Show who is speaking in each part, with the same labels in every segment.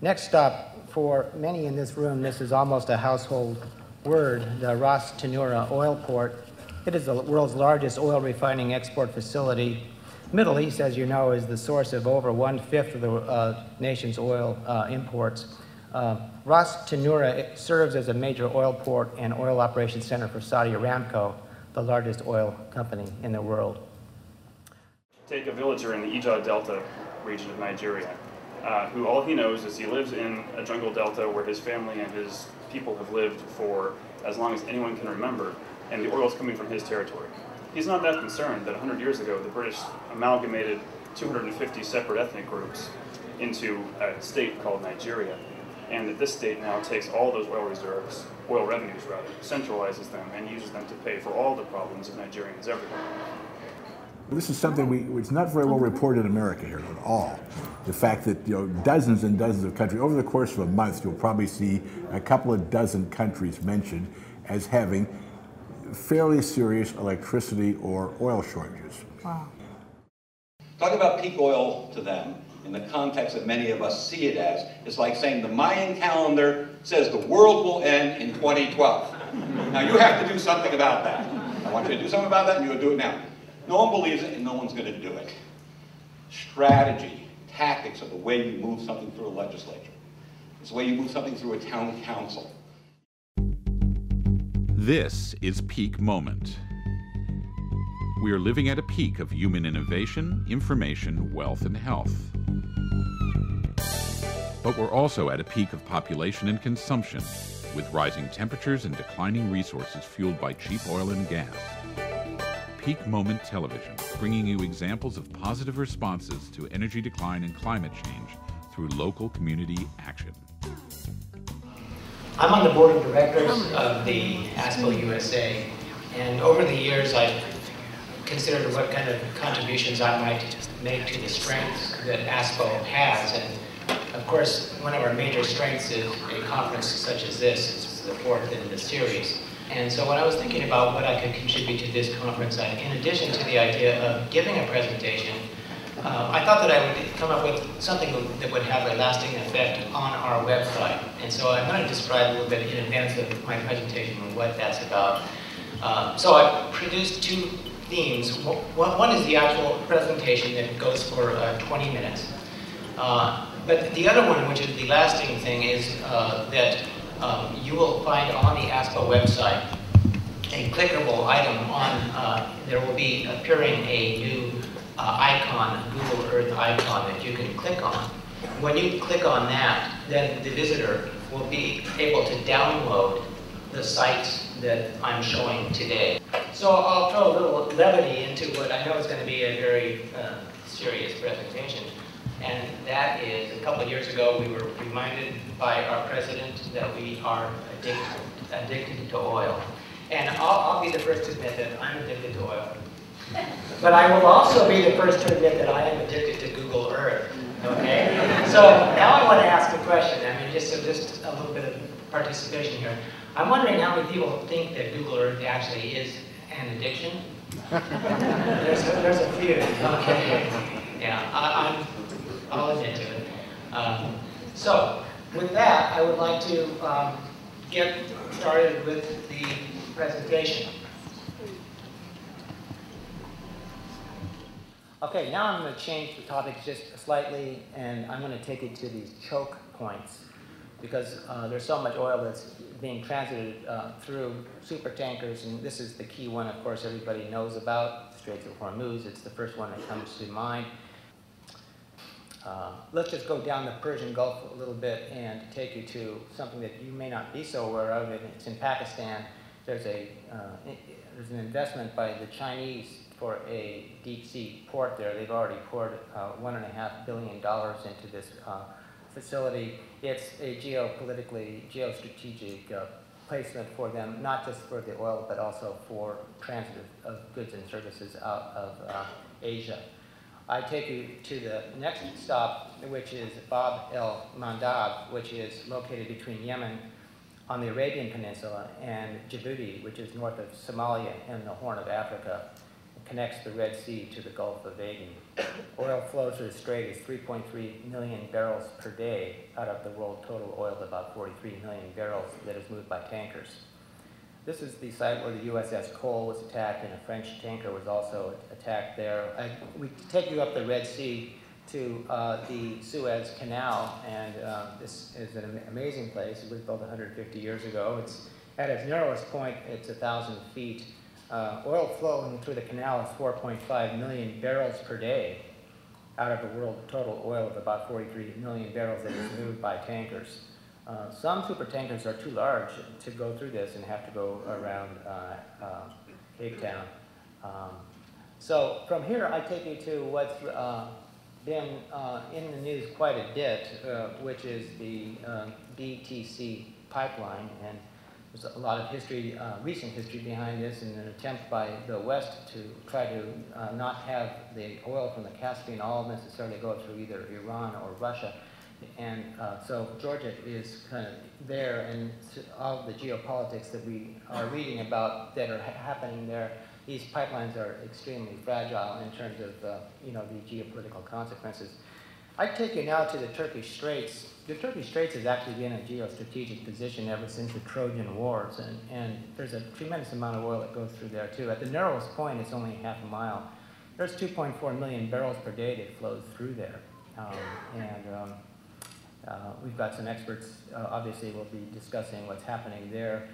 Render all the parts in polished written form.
Speaker 1: Next stop, for many in this room, this is almost a household word, the Ras Tanura oil port. It is the world's largest oil refining export facility. Middle East, as you know, is the source of over 1/5 of the nation's oil imports. Ras Tanura serves as a major oil port and oil operations center for Saudi Aramco, the largest oil company in the world.
Speaker 2: Take a villager in the Ijah Delta region of Nigeria, who all he knows is he lives in a jungle delta where his family and his people have lived for as long as anyone can remember, and the oil is coming from his territory. He's not that concerned that 100 years ago the British amalgamated 250 separate ethnic groups into a state called Nigeria, and that this state now takes all those oil reserves, oil revenues rather, centralizes them and uses them to pay for all the problems of Nigerians everywhere.
Speaker 3: This is something which is not very well reported in America here at all. The fact that dozens and dozens of countries, over the course of a month, you'll probably see a couple of dozen countries mentioned as having fairly serious electricity or oil shortages.
Speaker 4: Wow. Talking about peak oil to them, in the context that many of us see it as, is like saying the Mayan calendar says the world will end in 2012. Now you have to do something about that. I want you to do something about that, and you'll do it now. No one believes it, and no one's going to do it. Strategy, tactics are the way you move something through a legislature. It's the way you move something through a town council.
Speaker 5: This is Peak Moment. We are living at a peak of human innovation, information, wealth, and health. But we're also at a peak of population and consumption, with rising temperatures and declining resources fueled by cheap oil and gas. Peak Moment Television, bringing you examples of positive responses to energy decline and climate change through local community action.
Speaker 1: I'm on the board of directors of the ASPO-USA, and over the years I've considered what kind of contributions I might make to the strengths that ASPO has. And of course, one of our major strengths is a conference such as this. It's the fourth in the series. And so when I was thinking about what I could contribute to this conference, in addition to the idea of giving a presentation, I thought that I would come up with something that would have a lasting effect on our website. And so I'm going to describe a little bit in advance of my presentation what that's about. So I produced two themes. One is the actual presentation that goes for 20 minutes. But the other one, which is the lasting thing, is that you will find on the ASPO website a clickable item on, there will be appearing a new icon, Google Earth icon that you can click on. When you click on that, then the visitor will be able to download the sites that I'm showing today. So I'll throw a little levity into what I know is going to be a very serious presentation. And that is, a couple of years ago, we were reminded by our president that we are addicted to oil. And I'll be the first to admit that I'm addicted to oil. But I will also be the first to admit that I am addicted to Google Earth. Okay? So now I want to ask a question. I mean, just a little bit of participation here. I'm wondering how many people think that Google Earth actually is an addiction? There's a few. Okay. Yeah, I'll admit to it. So, with that, I would like to get started with the presentation. Okay, now I'm going to change the topic just slightly, and I'm going to take it to these choke points, because there's so much oil that's being transited through super tankers, and this is the key one, of course, everybody knows about, the Strait of Hormuz. It's the first one that comes to mind. Let's just go down the Persian Gulf a little bit and take you to something that you may not be so aware of. It's in Pakistan. There's an investment by the Chinese for a deep sea port there. They've already poured $1.5 billion into this facility. It's a geopolitically, geostrategic placement for them, not just for the oil, but also for transit of goods and services out of Asia. I take you to the next stop, which is Bab el-Mandab, which is located between Yemen on the Arabian Peninsula and Djibouti, which is north of Somalia and the Horn of Africa. connects the Red Sea to the Gulf of Aden. Oil flow through the Strait is 3.3 million barrels per day out of the world total oil of about 43 million barrels that is moved by tankers. This is the site where the USS Cole was attacked, and a French tanker was also attacked there. We take you up the Red Sea to the Suez Canal, and this is an amazing place. It was built 150 years ago. It's at its narrowest point, it's 1,000 feet. Oil flowing through the canal is 4.5 million barrels per day out of the world total oil of about 43 million barrels that is moved by tankers. Some supertankers are too large to go through this and have to go around Cape Town. So from here, I take you to what's been in the news quite a bit, which is the BTC pipeline. And there's a lot of history, recent history behind this, in an attempt by the West to try to not have the oil from the Caspian all necessarily go through either Iran or Russia. And so Georgia is kind of there, and all the geopolitics that we are reading about that are happening there, these pipelines are extremely fragile in terms of you know, the geopolitical consequences. I take you now to the Turkish Straits. The Turkish Straits has actually been in a geostrategic position ever since the Trojan Wars, and there's a tremendous amount of oil that goes through there too. At the narrowest point, it's only half a mile. There's 2.4 million barrels per day that flows through there. We've got some experts, obviously we'll be discussing what's happening there.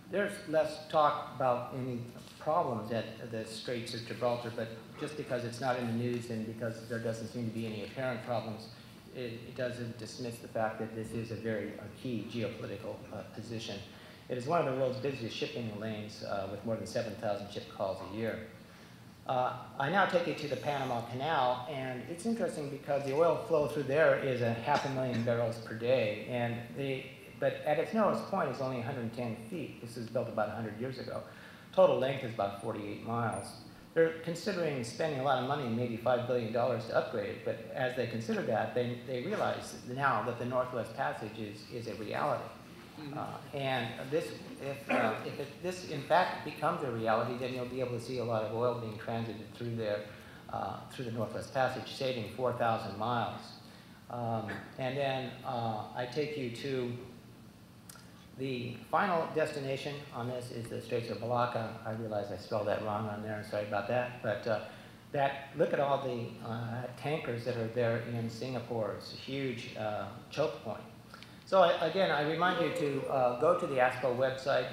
Speaker 1: There's less talk about any problems at the Straits of Gibraltar, but just because it's not in the news and because there doesn't seem to be any apparent problems, it doesn't dismiss the fact that this is a very key geopolitical position. It is one of the world's busiest shipping lanes with more than 7,000 ship calls a year. I now take you to the Panama Canal, and it's interesting because the oil flow through there is 500,000 barrels per day, but at its narrowest point it's only 110 feet. This was built about 100 years ago. Total length is about 48 miles. They're considering spending a lot of money, maybe $5 billion to upgrade it, but as they consider that, they realize now that the Northwest Passage is a reality. And this, if this in fact becomes a reality, then you'll be able to see a lot of oil being transited through there, through the Northwest Passage, saving 4,000 miles. And then I take you to the final destination on this is the Straits of Malaca. I realize I spelled that wrong on there, sorry about that. But look at all the tankers that are there in Singapore. It's a huge choke point. So again, I remind you to go to the ASPO website.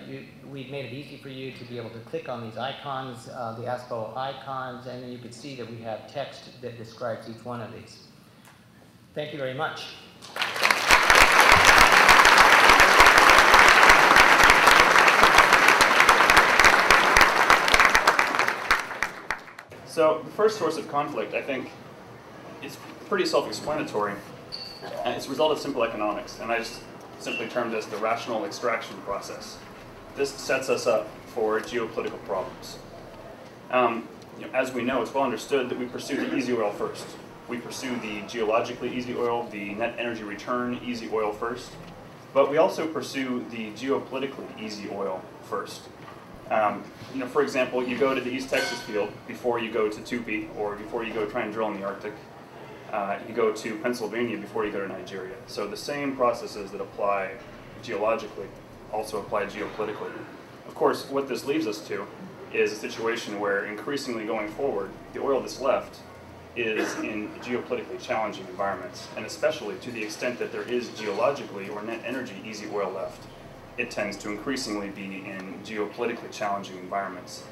Speaker 1: We've made it easy for you to be able to click on these icons, the ASPO icons, and then you can see that we have text that describes each one of these. Thank you very much.
Speaker 2: So the first source of conflict, I think, is pretty self-explanatory. And it's a result of simple economics, and I just simply termed this the rational extraction process. This sets us up for geopolitical problems. As we know, it's well understood that we pursue the easy oil first. We pursue the geologically easy oil, the net energy return easy oil first, but we also pursue the geopolitically easy oil first. For example, you go to the East Texas field before you go to Tupi, or before you go try and drill in the Arctic. You go to Pennsylvania before you go to Nigeria. So the same processes that apply geologically also apply geopolitically. Of course, what this leaves us to is a situation where increasingly going forward, the oil that's left is in geopolitically challenging environments, and especially to the extent that there is geologically or net energy easy oil left, it tends to increasingly be in geopolitically challenging environments.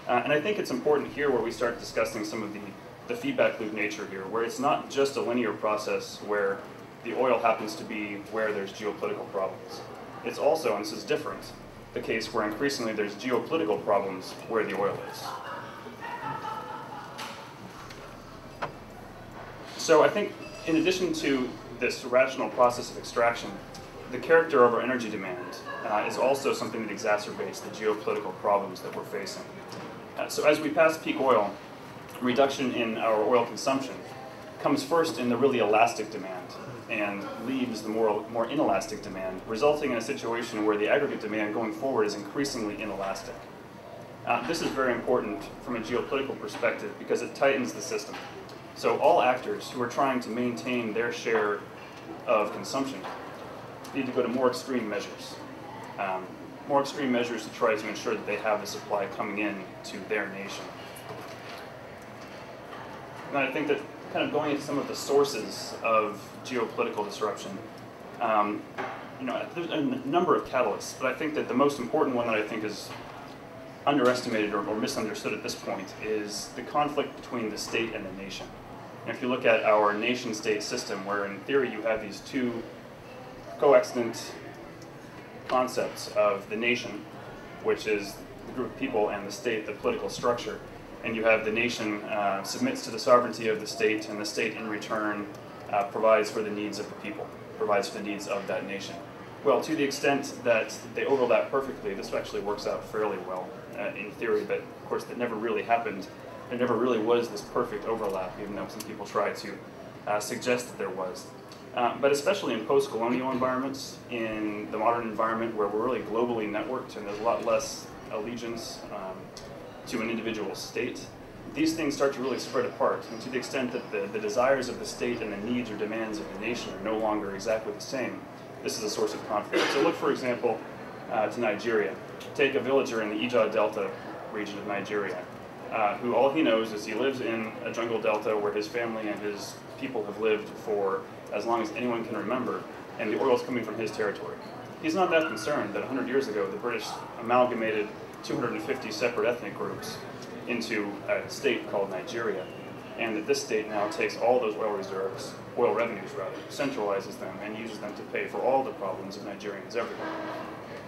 Speaker 2: And I think it's important here where we start discussing some of the feedback loop nature here, where it's not just a linear process where the oil happens to be where there's geopolitical problems. It's also, and this is different, the case where increasingly there's geopolitical problems where the oil is. So I think in addition to this rational process of extraction, the character of our energy demand is also something that exacerbates the geopolitical problems that we're facing. So as we pass peak oil, reduction in our oil consumption comes first in the really elastic demand and leaves the more inelastic demand, resulting in a situation where the aggregate demand going forward is increasingly inelastic. This is very important from a geopolitical perspective because it tightens the system. So all actors who are trying to maintain their share of consumption need to go to more extreme measures. More extreme measures to try to ensure that they have the supply coming in to their nation. And I think that kind of going into some of the sources of geopolitical disruption, there's a number of catalysts, but I think that the most important one that I think is underestimated or misunderstood at this point is the conflict between the state and the nation. And if you look at our nation-state system, where in theory you have these two coexistent concepts of the nation, which is the group of people, and the state, the political structure, and you have the nation submits to the sovereignty of the state, and the state in return provides for the needs of the people, provides for the needs of that nation. Well, to the extent that they overlap perfectly, this actually works out fairly well in theory, but of course that never really happened. There never really was this perfect overlap, even though some people try to suggest that there was. But especially in post-colonial environments, in the modern environment where we're really globally networked and there's a lot less allegiance to an individual state, these things start to really spread apart. And to the extent that the desires of the state and the needs or demands of the nation are no longer exactly the same, this is a source of conflict. So look, for example, to Nigeria. Take a villager in the Eja Delta region of Nigeria, who all he knows is he lives in a jungle delta where his family and his people have lived for as long as anyone can remember, and the oil is coming from his territory. He's not that concerned that 100 years ago the British amalgamated 250 separate ethnic groups into a state called Nigeria, and that this state now takes all those oil reserves, oil revenues rather, centralizes them and uses them to pay for all the problems of Nigerians everywhere.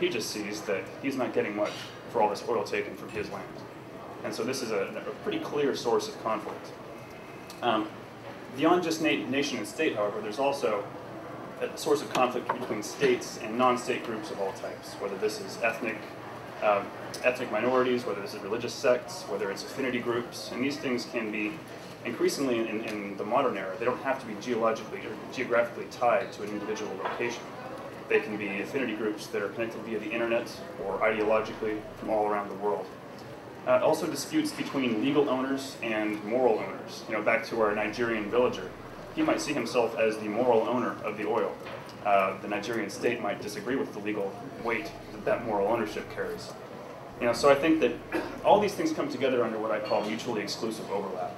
Speaker 2: He just sees that he's not getting much for all this oil taken from his land. And so this is a pretty clear source of conflict. Beyond just nation and state, however, there's also a source of conflict between states and non-state groups of all types, whether this is ethnic minorities, whether this is religious sects, whether it's affinity groups, and these things can be increasingly in the modern era, they don't have to be geologically or geographically tied to an individual location. They can be affinity groups that are connected via the internet or ideologically from all around the world. Also disputes between legal owners and moral owners. Back to our Nigerian villager, he might see himself as the moral owner of the oil. The Nigerian state might disagree with the legal weight that moral ownership carries. So I think that all these things come together under what I call mutually exclusive overlap.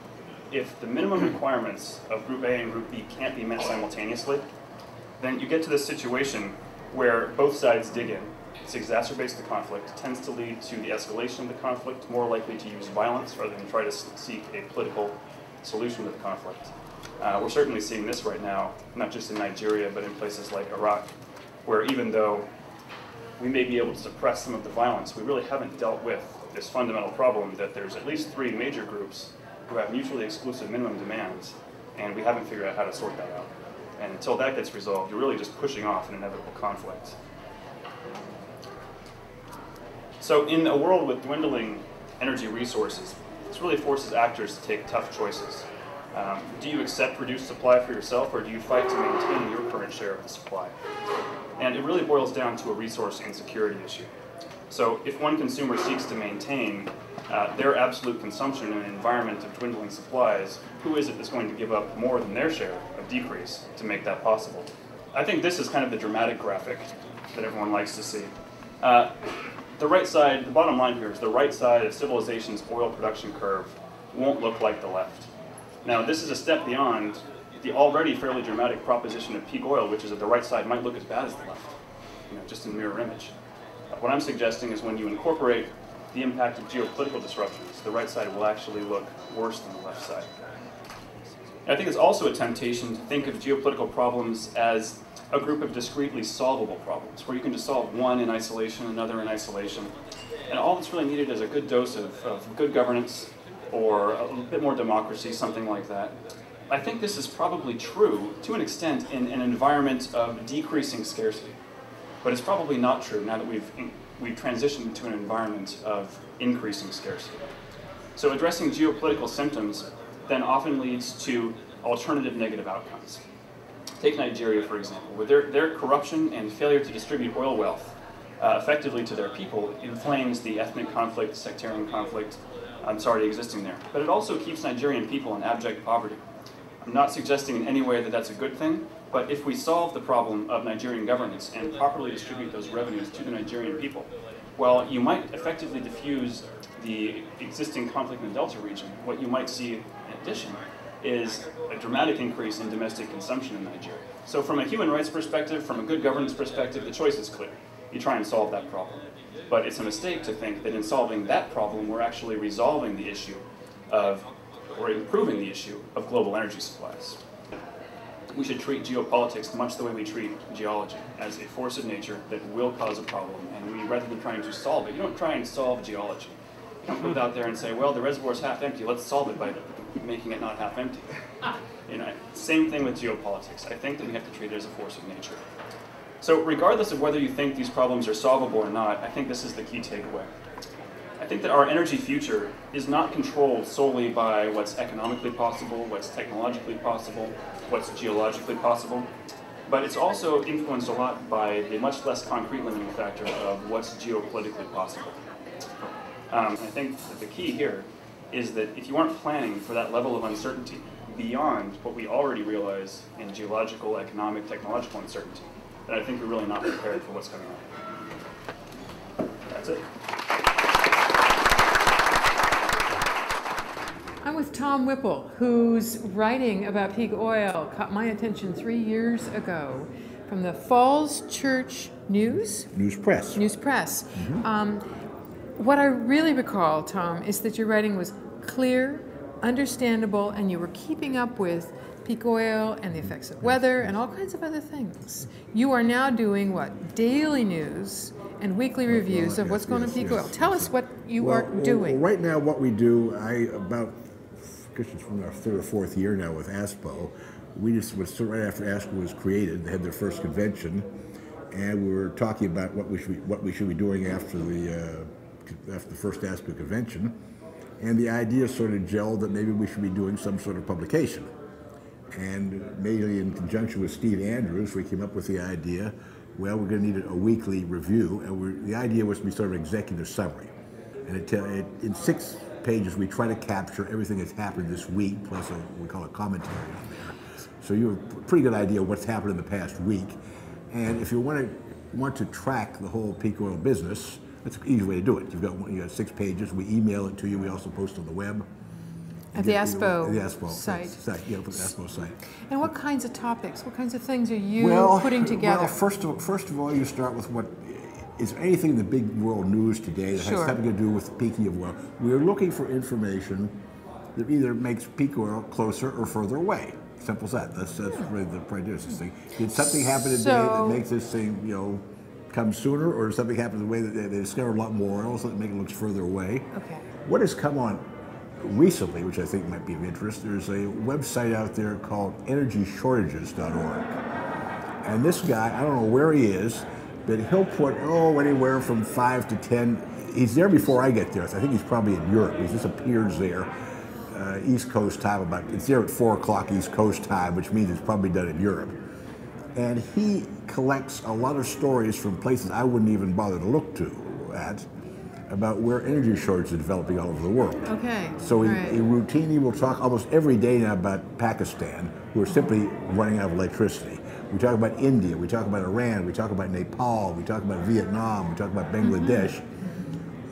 Speaker 2: If the minimum requirements of Group A and Group B can't be met simultaneously, then you get to this situation where both sides dig in. This exacerbates the conflict, tends to lead to the escalation of the conflict, more likely to use violence rather than try to seek a political solution to the conflict. We're certainly seeing this right now, not just in Nigeria, but in places like Iraq, where even though we may be able to suppress some of the violence, we really haven't dealt with this fundamental problem that there's at least 3 major groups who have mutually exclusive minimum demands, and we haven't figured out how to sort that out. And until that gets resolved, you're really just pushing off an inevitable conflict. So in a world with dwindling energy resources, this really forces actors to take tough choices. Do you accept reduced supply for yourself, or do you fight to maintain your current share of the supply? And it really boils down to a resource insecurity issue. So if one consumer seeks to maintain their absolute consumption in an environment of dwindling supplies, who is it that's going to give up more than their share of decrease to make that possible? I think this is kind of the dramatic graphic that everyone likes to see. The right side, the bottom line here is the right side of civilization's oil production curve won't look like the left. Now, this is a step beyond the already fairly dramatic proposition of peak oil, which is that the right side might look as bad as the left, just in mirror image. What I'm suggesting is when you incorporate the impact of geopolitical disruptions, the right side will actually look worse than the left side. And I think it's also a temptation to think of geopolitical problems as a group of discretely solvable problems, where you can just solve one in isolation, another in isolation. And all that's really needed is a good dose of good governance or a bit more democracy, something like that. I think this is probably true, to an extent, in an environment of decreasing scarcity. But it's probably not true now that we've transitioned to an environment of increasing scarcity. So addressing geopolitical symptoms then often leads to alternative negative outcomes. Take Nigeria, for example, with their corruption and failure to distribute oil wealth effectively to their people inflames the ethnic conflict, sectarian conflict that's already existing there. But it also keeps Nigerian people in abject poverty. I'm not suggesting in any way that that's a good thing, but if we solve the problem of Nigerian governance and properly distribute those revenues to the Nigerian people, well, you might effectively diffuse the existing conflict in the Delta region. What you might see in addition is a dramatic increase in domestic consumption in Nigeria. So from a human rights perspective, from a good governance perspective, the choice is clear. You try and solve that problem. But it's a mistake to think that in solving that problem, we're actually resolving the issue of, or improving the issue of global energy supplies. We should treat geopolitics much the way we treat geology, as a force of nature that will cause a problem, and we, rather than trying to solve it, you don't try and solve geology. You don't put it out there and say, well, the reservoir's half empty, let's solve it by making it not half empty. You know, same thing with geopolitics. I think that we have to treat it as a force of nature. So regardless of whether you think these problems are solvable or not, I think this is the key takeaway. I think that our energy future is not controlled solely by what's economically possible, what's technologically possible, what's geologically possible, but it's also influenced a lot by the much less concrete limiting factor of what's geopolitically possible. I think that the key here is that if you aren't planning for that level of uncertainty beyond what we already realize in geological, economic, technological uncertainty, then I think we're really not prepared for what's coming up. That's it.
Speaker 6: I'm with Tom Whipple, whose writing about peak oil caught my attention 3 years ago from the Falls Church News
Speaker 3: Press.
Speaker 6: Mm-hmm. What I really recall, Tom, is that your writing was clear, understandable, and you were keeping up with peak oil and the effects of weather and all kinds of other things. You are now doing what? Daily news and weekly reviews of what's going on in peak oil. Tell us what you are doing.
Speaker 3: Well, right now, what we do, it's from our third or fourth year now with ASPO. We just was right after ASPO was created, they had their first convention, and we were talking about what we should be doing after the first ASPO convention, and the idea sort of gelled that maybe we should be doing some sort of publication. And mainly in conjunction with Steve Andrews, we came up with the idea, well, we're going to need a weekly review, and the idea was to be sort of an executive summary. And in 6 pages, we try to capture everything that's happened this week, plus what we call a commentary on there. So you have a pretty good idea of what's happened in the past week. And if you want to track the whole peak oil business, that's an easy way to do it. You got 6 pages. We email it to you. We also post on the web.
Speaker 6: At the ASPO
Speaker 3: site. Yeah, the ASPO site.
Speaker 6: And what kinds of topics, what kinds of things are you putting together?
Speaker 3: Well, first of all, you start with what is anything in the big world news today that has something to do with peaking of oil. We're looking for information that either makes peak oil closer or further away. Simple as that. That's really the produce this thing. Did something happen today that makes this thing, come sooner, or something happen the way that they discover a lot more oil, so that make it look further away?
Speaker 6: Okay.
Speaker 3: What has come on recently, which I think might be of interest, there's a website out there called energyshortages.org. And this guy, I don't know where he is, but he'll put, anywhere from 5 to 10. He's there before I get there. So I think he's probably in Europe. He just appears there, East Coast time, it's there at 4 o'clock East Coast time, which means it's probably done in Europe. And he collects a lot of stories from places I wouldn't even bother to look at about where energy shortages are developing all over the world.
Speaker 6: Okay.
Speaker 3: So he routinely will talk almost every day now about Pakistan, who are simply running out of electricity. We talk about India, we talk about Iran, we talk about Nepal, we talk about Vietnam, we talk about Bangladesh.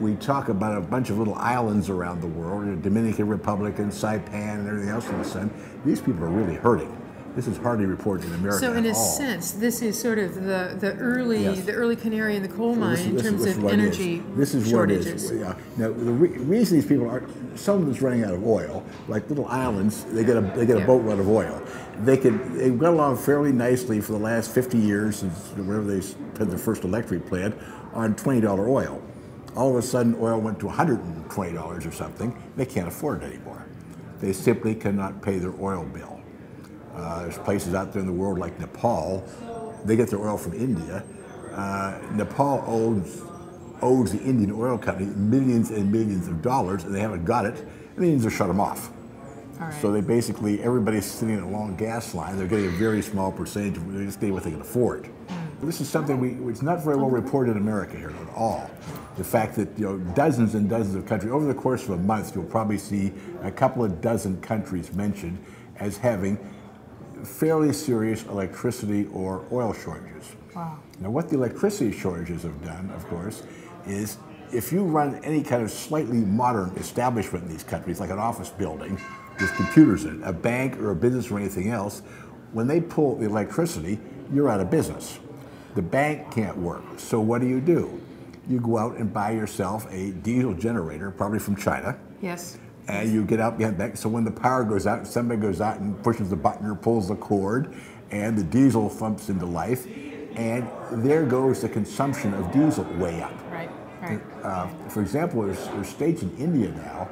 Speaker 3: We talk about a bunch of little islands around the world, Dominican Republic and Saipan and everything else in the sun. These people are really hurting. This is hardly reported in America
Speaker 6: So in
Speaker 3: at
Speaker 6: a
Speaker 3: all.
Speaker 6: sense, this is sort of the early canary in the coal mine in terms of energy shortages.
Speaker 3: Yeah. Now the reason these people are, some of them's running out of oil, like little islands, they get a boatload of oil. They've got along fairly nicely for the last 50 years since whenever they had their first electric plant on $20 oil. All of a sudden, oil went to $120 or something. They can't afford it anymore. They simply cannot pay their oil bill. There's places out there in the world like Nepal. They get their oil from India. Nepal owes the Indian oil company millions and millions of dollars, and they haven't got it. And the Indians have shut them off.
Speaker 6: All right.
Speaker 3: So everybody's sitting in a long gas line. They're getting a very small percentage. They just get what they can afford. This is something it's not very well reported in America here at all. The fact that dozens and dozens of countries, over the course of a month, you'll probably see a couple of dozen countries mentioned as having fairly serious electricity or oil shortages.
Speaker 6: Wow.
Speaker 3: Now, what the electricity shortages have done, of course, is if you run any kind of slightly modern establishment in these countries, like an office building with computers in it, a bank or a business or anything else, when they pull the electricity, you're out of business. The bank can't work. So what do? You go out and buy yourself a diesel generator, probably from China.
Speaker 6: Yes.
Speaker 3: And you get out behind the bank. So when the power goes out, somebody goes out and pushes the button or pulls the cord, and the diesel thumps into life, and there goes the consumption of diesel way up.
Speaker 6: Right.
Speaker 3: For example, there's states in India now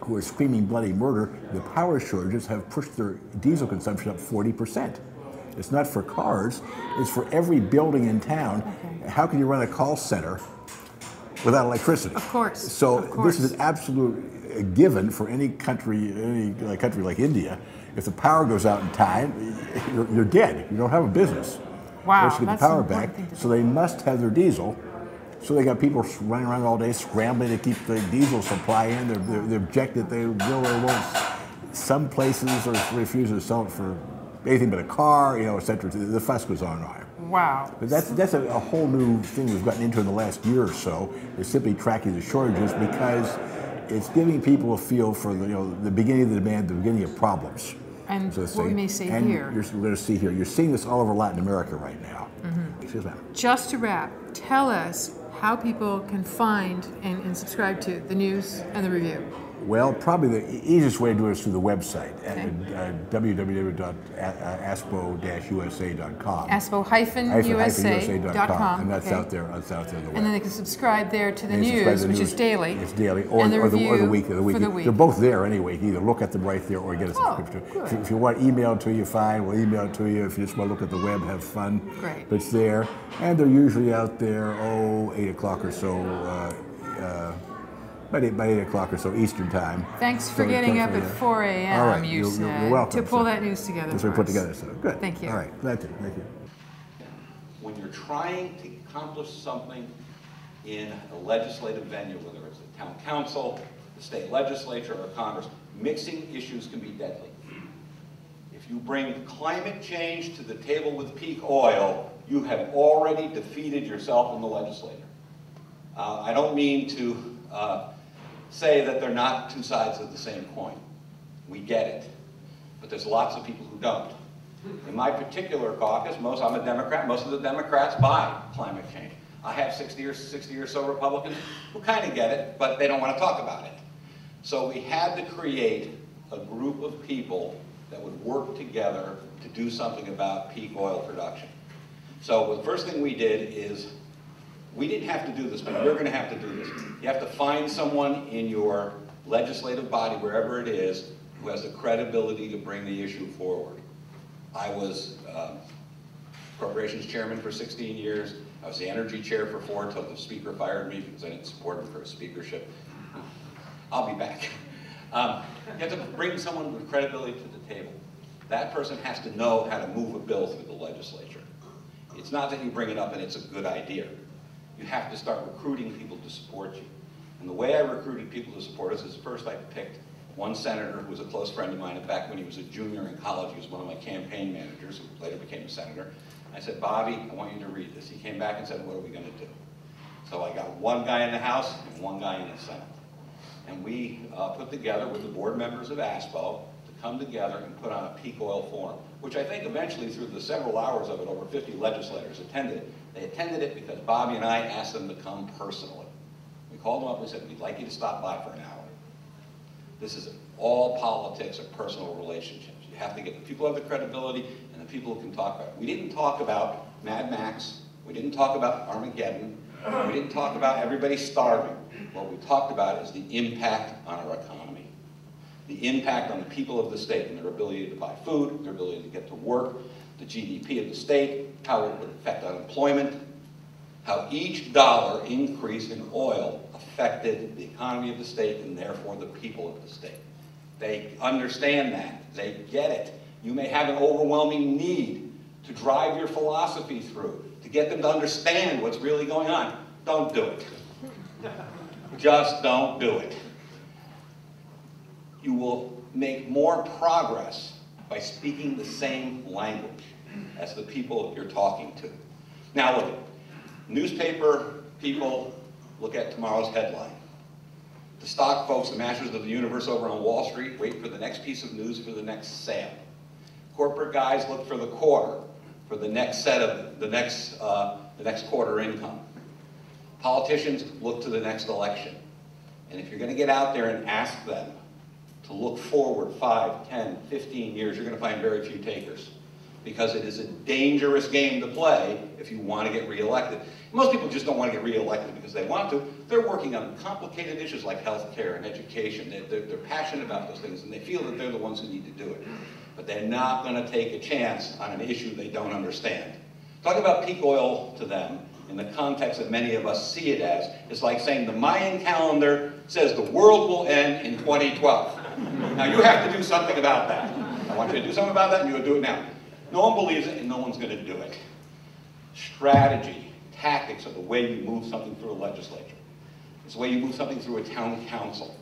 Speaker 3: who are screaming bloody murder. The power shortages have pushed their diesel consumption up 40%. It's not for cars, it's for every building in town. Okay. How can you run a call center without electricity?
Speaker 6: Of course.
Speaker 3: So
Speaker 6: of course.
Speaker 3: This is an absolute given for any country like India. If the power goes out in time, you're dead. You don't have a business.
Speaker 6: Wow,
Speaker 3: to get the power back. So they must have their diesel. So they got people running around all day scrambling to keep the diesel supply in. They object that they will or won't. Some places are refusing to sell it for anything but a car, et cetera. The fuss goes on and on.
Speaker 6: Wow.
Speaker 3: But that's a whole new thing we've gotten into in the last year or so, is simply tracking the shortages, because it's giving people a feel for the beginning of the demand, the beginning of problems.
Speaker 6: And what we may say
Speaker 3: and
Speaker 6: here.
Speaker 3: We're going to see here. You're seeing this all over Latin America right now. Mm-hmm. Excuse me.
Speaker 6: Just to wrap, tell us how people can find and subscribe to the news and the review.
Speaker 3: Well, probably the easiest way to do it is through the website
Speaker 6: okay.
Speaker 3: at www.aspo-usa.com.
Speaker 6: ASPO-USA.com.
Speaker 3: And that's out there. That's out there on the web.
Speaker 6: And then they can subscribe there to the news, which is daily.
Speaker 3: It's daily, or the weekly. For the week. They're both there anyway. You either look at them right there or get a subscription. If you want email to you, fine. We'll email it to you. If you just want to look at the web, have fun.
Speaker 6: Great.
Speaker 3: But it's there, and they're usually out there 8 o'clock or so. By 8 o'clock or so Eastern time.
Speaker 6: Thanks for getting up at 4 a.m.
Speaker 3: All right.
Speaker 6: you said,
Speaker 3: you're welcome.
Speaker 6: to pull that news together.
Speaker 3: That's what we put together. So good.
Speaker 6: Thank you.
Speaker 3: All right. Glad to. Thank you.
Speaker 4: When you're trying to accomplish something in a legislative venue, whether it's the town council, the state legislature, or Congress, mixing issues can be deadly. If you bring climate change to the table with peak oil, you have already defeated yourself in the legislature. I don't mean to say that they're not two sides of the same coin. We get it. But there's lots of people who don't. In my particular caucus, I'm a Democrat, most of the Democrats buy climate change. I have 60 or so Republicans who kind of get it, but they don't want to talk about it. So we had to create a group of people that would work together to do something about peak oil production. So the first thing we did is, we didn't have to do this, but you're going to have to do this. You have to find someone in your legislative body, wherever it is, who has the credibility to bring the issue forward. I was appropriations chairman for 16 years. I was the energy chair for 4 until the speaker fired me because I didn't support him for a speakership. I'll be back. You have to bring someone with credibility to the table. That person has to know how to move a bill through the legislature. It's not that you bring it up and it's a good idea. You have to start recruiting people to support you. And the way I recruited people to support us is, first I picked one senator who was a close friend of mine. In fact, when he was a junior in college, he was one of my campaign managers, who later became a senator. I said, Bobby, I want you to read this. He came back and said, what are we going to do? So I got one guy in the House and one guy in the Senate. And we put together with the board members of ASPO to come together and put on a peak oil forum, which I think eventually, through the several hours of it, over 50 legislators attended it. They attended it because Bobby and I asked them to come personally. We called them up and said, we'd like you to stop by for an hour. This is all politics or personal relationships. You have to get the people who have the credibility and the people who can talk about it. We didn't talk about Mad Max. We didn't talk about Armageddon. We didn't talk about everybody starving. What we talked about is the impact on our economy. The impact on the people of the state and their ability to buy food, their ability to get to work, the GDP of the state, how it would affect unemployment, how each dollar increase in oil affected the economy of the state and therefore the people of the state. They understand that. They get it. You may have an overwhelming need to drive your philosophy through, to get them to understand what's really going on. Don't do it. Just don't do it. You will make more progress by speaking the same language as the people you're talking to. Now look, newspaper people look at tomorrow's headline. The stock folks, the masters of the universe over on Wall Street, wait for the next piece of news for the next sale. Corporate guys look for the quarter, for the next set of the next quarter income. Politicians look to the next election. And if you're going to get out there and ask them to look forward 5, 10, 15 years, you're going to find very few takers. Because it is a dangerous game to play if you want to get reelected. Most people just don't want to get reelected because they want to. They're working on complicated issues like healthcare and education. They're passionate about those things, and they feel that they're the ones who need to do it. But they're not going to take a chance on an issue they don't understand. Talking about peak oil to them, in the context that many of us see it as, is like saying the Mayan calendar says the world will end in 2012. Now you have to do something about that. I want you to do something about that, and you'll do it now. No one believes it, and no one's going to do it. Strategy, tactics are the way you move something through a legislature. It's the way you move something through a town council.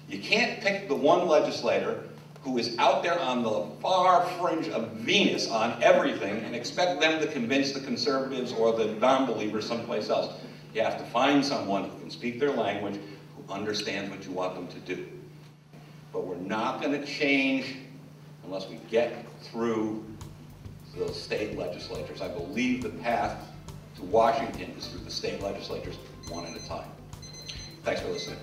Speaker 4: You can't pick the one legislator who is out there on the far fringe of Venus on everything and expect them to convince the conservatives or the non-believers someplace else. You have to find someone who can speak their language, who understands what you want them to do. But we're not going to change unless we get through those state legislatures. I believe the path to Washington is through the state legislatures, one at a time. Thanks for listening.